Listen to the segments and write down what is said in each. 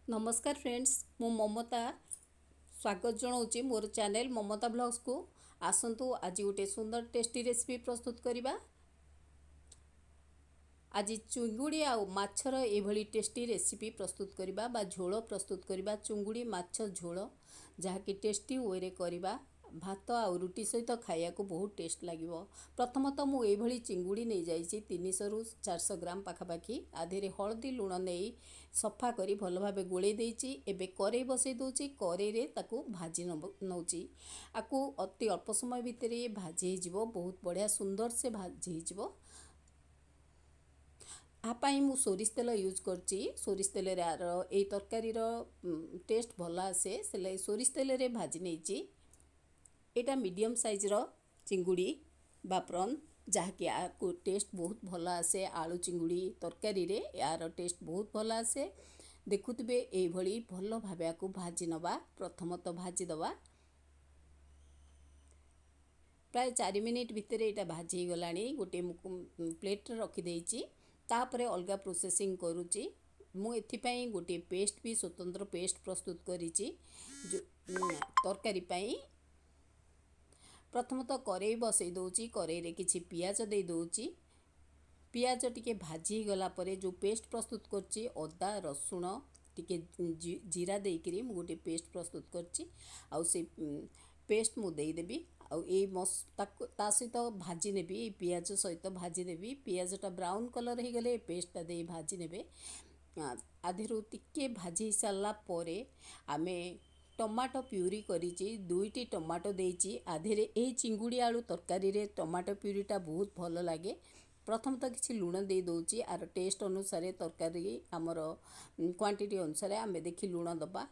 नमस्कार फ्रेंड्स मु ममता स्वागत जनाऊँच मोर चैनल ममता ब्लॉग्स को। आसतु आज गोटे सुंदर टेस्टी रेसिपी प्रस्तुत करवा। आज चुंगुड़ी आउ माछर एभली टेस्टी रेसिपी प्रस्तुत करवा बा झोल प्रस्तुत करवा। चुंगुड़ी माछ झोल जहाँकि टेस्टी वे रे करवा भात आउ रुटी सहित खाया को बहुत टेस्ट लगे। प्रथमतः मुझे चिंगुड़ी नहीं जाइए 300 रु 400 ग्राम पाखापाखि आधे हलदी लुण नहीं सफा करी भल भाव गोले देछि। एबे करेई बसई दूची करेई ताकू भाजी नौची आकू अति अल्प समय भितर ये भाजी हो बहुत बढ़िया सुंदर से भाजी हो। आपाई मु सोरिष तेल यूज करची। सोरिष तेल रे आर ए तरकारी टेस्ट भल आसे से सोरिष तेल रे भाजी नहीं। एटा मीडियम साइज रो चिंगुड़ी बा प्रॉन जहाँकि आपको टेस्ट बहुत भल आसे। आलू चिंगुड़ी तरकारी रे यार टेस्ट बहुत भल आसे। देखुवे ये भल भाव को भाजी नवा। प्रथमतः भाजी दवा प्राय 4 मिनिट भितर यहाँ भाजी गला गोटे प्लेट रखिदे। तापर अलगा प्रोसेसिंग करुच्ची मु एथिपाई गोटे पेस्ट भी स्वतंत्र पेस्ट प्रस्तुत करिछि जो तरकारी पाई। प्रथमतः करेई बसई दूची करेई रे किछि पियाज दे दूची। पियाज टिके भाजी गला परे जो पेस्ट प्रस्तुत करछि अदा रसुण टिके जीरा देकरी मु गोटे पेस्ट प्रस्तुत करछि आउ से पेस्ट मु दे देबी आउ ए ता सहित भाजी नेबी पियाज सहित भाजी देबी। पियाजटा ब्राउन कलर हो गले पेस्टटा दे भाजी नेबे। आधेरु टिके भाजी सारा परे आमे टमाटो प्यूरी करिछि 2टी टमाटो देछि आधेरे ए चिंगुड़ी आलू तरकारी रे टमाटो प्यूरीटा बहुत भल लगे। प्रथम तो किसी लुण दे दूची आर टेस्ट अनुसार तरकारी आमर क्वांटिटी अनुसार आमे देखि लुण दबा।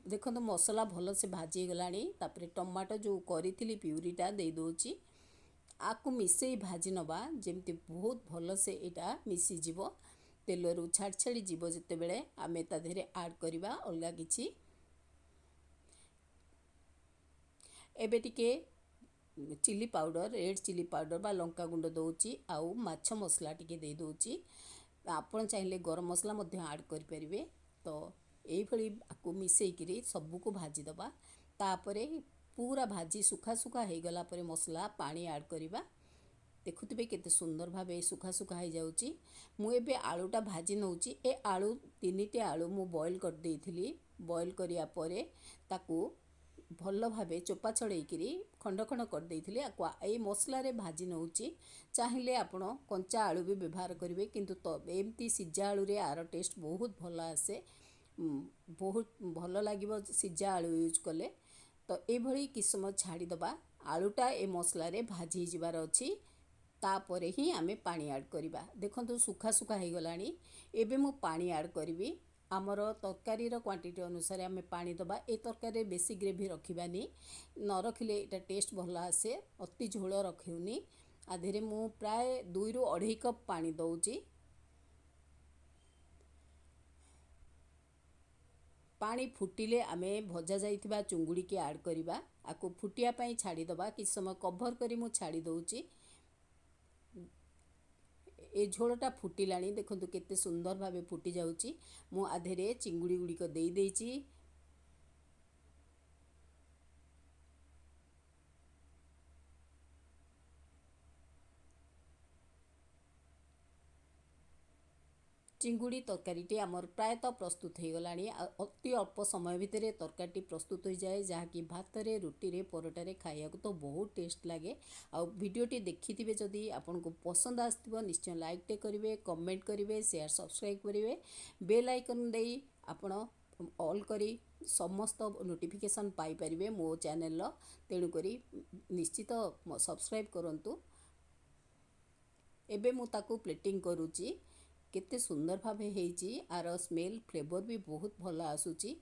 देखो मसला भल से भाजी गलानी तापरे टमाटो जो करी प्यूरीटा दे दूची आकु मिसई भाजी नवा जेमती बहुत भल से एटा मिसी जीवो। तेलरू छाड़ छाड़ी जीव जिते बेले आमे ता देहरे ऐड करवा अलगा किछि। एबे टिके chilli powder red chilli powder बा लंका गुंड दौची आउ माछ मसला टिके दे दूची। आपण चाहिए गरम मसला मध्य ऐड करि परिबे। तो एभली आकु मिसेइकिरी सबको भाजी दबा। तापरे पूरा भाजी सुखा सुखा हो गला परे मसला पानी ऐड करवा। देखुथिबे केते सुंदर भावे सुखा सुखा हो जाउची। मु एबे आलूटा भाजी नौची। ए आलू 3टी आलू मु बॉईल कर देइथिली। बॉईल करिया परे ताकू भल भावे चोपा छड़ेकरी खंड खंड कर देइथिली आकु ए मसला रे भाजी नौची। चाहिए आपण कंचा आलू भी व्यवहार करेंगे किंतु तो एमती सिझा आलू रे आर टेस्ट बहुत भल आसे। बहुत भल लगे सिझा आलू यूज कले। तो ये कि समय छाड़ी दबा आलूटा ए मसला रे भाजी जीवार अच्छी। तापरे ही आमे पानी ऐड करवा। देखो सुखा सुखा हो गलानी। एबे मु पानी ऐड करी आमर तरकारी क्वांटिटी अनुसार आमे पानी दबा। ए तरकारी बेसी ग्रेवी रखिबानी न रखिले एटा टेस्ट भल आसे। अति झोल रखिउनी आधेरे मु प्राय 2 रु 2.5 कप पानी दउची। पानी फुटिले आमे भजा जाइथिबा चुंगुड़ी के ऐड करवा। आकु फुटिया पई छाड़ी दबा कि समय कभर करी मु छाड़ी दउची। ए झोलटा फुटिलाणी देखो केते सुंदर भावे फुटी जाउची। मु आधेरे चिंगुड़ी गुड़िक दे देइची। चिंगुड़ी तरकारी आमर प्रायतः प्रस्तुत हो गलानी। अति अल्प समय भितर तरकारी प्रस्तुत हो जाए जहाँकि भात रे रुटी रे परोटा रे खाया को तो बहुत टेस्ट लगे। आउ वीडियोटी देखिथिबे जदि आपन को पसंद आस्थिबो निश्चय लाइक टे करिवे कमेंट करिवे शेयर सब्सक्राइब करिवे बेल आइकन देई आपण ऑल करी समस्त नोटिफिकेशन पाई परिवे मो चैनल रो। तेणु करी निश्चित सब्सक्राइब करंतु। एबे मु ताकू प्लेटिंग करूची केते सुंदर भावे हेची आर स्मेल फ्लेवर भी बहुत भल आसुची।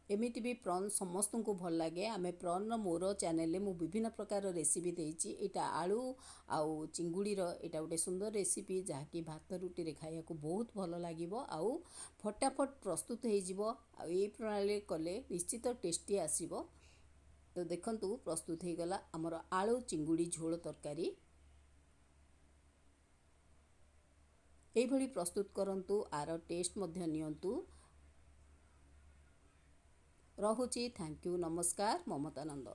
एमिति भी प्रॉन समस्त को भल लगे। आमे प्रॉन मोर चैनल में मु विभिन्न प्रकार रेसिपी देइची। एटा आलू आउ चिंगुड़ी रो एटा गोटे सुंदर रेसिपी जहाँकि भात रुटी रे खाया को बहुत भल लागिवो आउ फटाफट प्रस्तुत हो जिवो। आउ ए प्रणाली कले निश्चित टेस्टी आसीबो। तो देखंतु प्रस्तुत हो गला हमर आलू चिंगुड़ी झोल तरकारी। एभली प्रस्तुत करंतु आर टेस्ट मध्य नियंतु। ରହୁଛି। ଥ୍ୟାଙ୍କ ୟୁ, ନମସ୍କାର, ମମତାନନ୍ଦ।